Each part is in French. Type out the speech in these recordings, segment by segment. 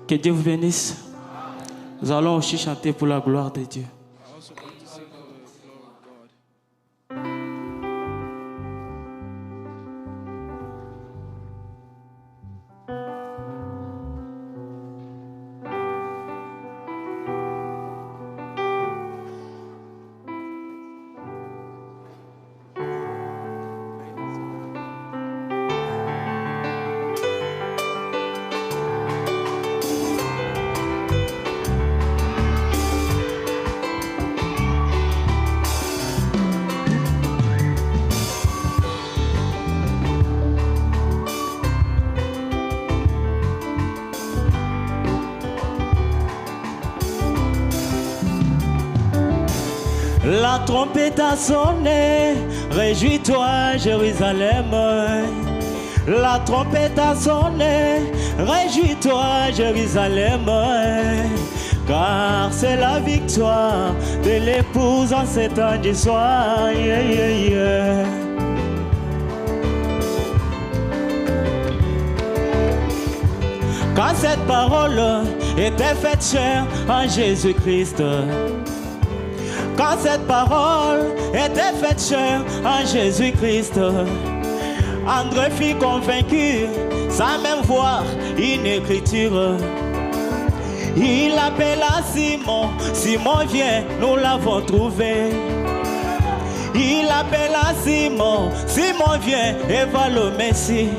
Que Dieu vous bénisse. Nous allons aussi chanter pour la gloire de Dieu. La trompette a sonné, réjouis-toi Jérusalem. La trompette a sonné, réjouis-toi Jérusalem. Car c'est la victoire de l'épouse en ces temps du soir. Yeah, yeah, yeah. Quand cette parole était faite chair en Jésus-Christ. Quand cette parole était faite chair en Jésus-Christ, André fut convaincu, sans même voir une écriture. Il appela Simon, Simon viens, nous l'avons trouvé. Il appela Simon, Simon viens, et va le Messie.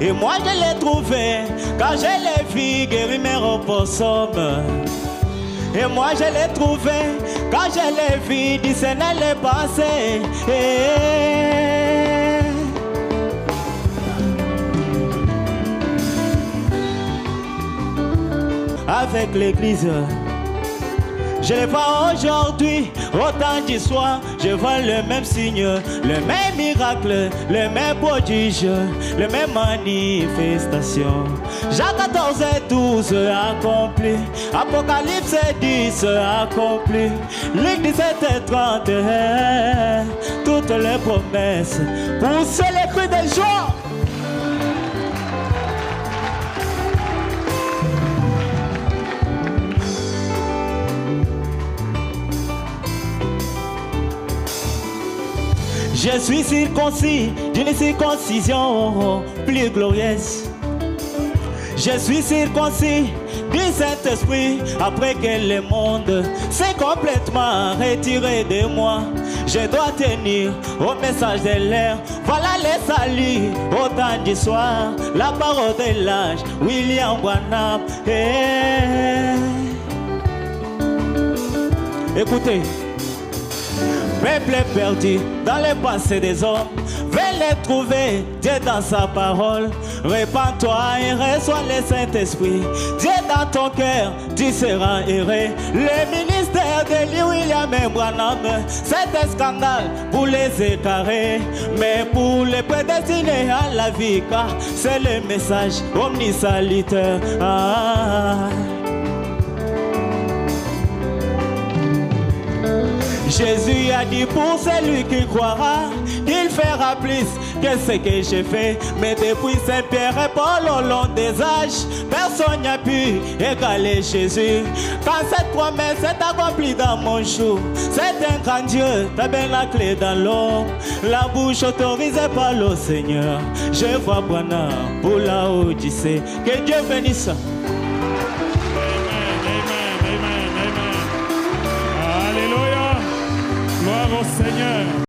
Et moi je l'ai trouvé, quand je l'ai vu guérir mes opossums. Et moi je l'ai trouvé, quand je l'ai vu discerner les pensées. Avec l'église, je les vois aujourd'hui, au temps du soir, je vois le même signe, le même miracle, le même prodige, les mêmes manifestations. Jacques 14 et 12 accompli, Apocalypse 10 accompli, Luc 17 et 31, toutes les promesses, poussez les cris de joie. Je suis circoncis d'une circoncision plus glorieuse. Je suis circoncis du Saint-Esprit après que le monde s'est complètement retiré de moi. Je dois tenir au message de l'air. Voilà les saluts au temps du soir. La parole de l'âge, William Branham. Écoutez. Peuple perdu dans les pensées des hommes, vais les trouver, Dieu dans sa parole. Répands-toi et reçois le Saint-Esprit. Dieu dans ton cœur, tu seras heureux. Le ministère de William Branham, c'est un scandale pour les écarrer, mais pour les prédestinés à la vie, car c'est le message omnisalutaire. Jésus a dit pour celui qui croira, il fera plus que ce que j'ai fait. Mais depuis Saint-Pierre et Paul au long des âges, personne n'a pu égaler Jésus. Quand cette promesse est accomplie dans mon jour, c'est un grand Dieu, tabernacle dans l'homme, la bouche autorisée par le Seigneur. Je vois Branham pour la Odyssée. Que Dieu bénisse. Gloire au Seigneur.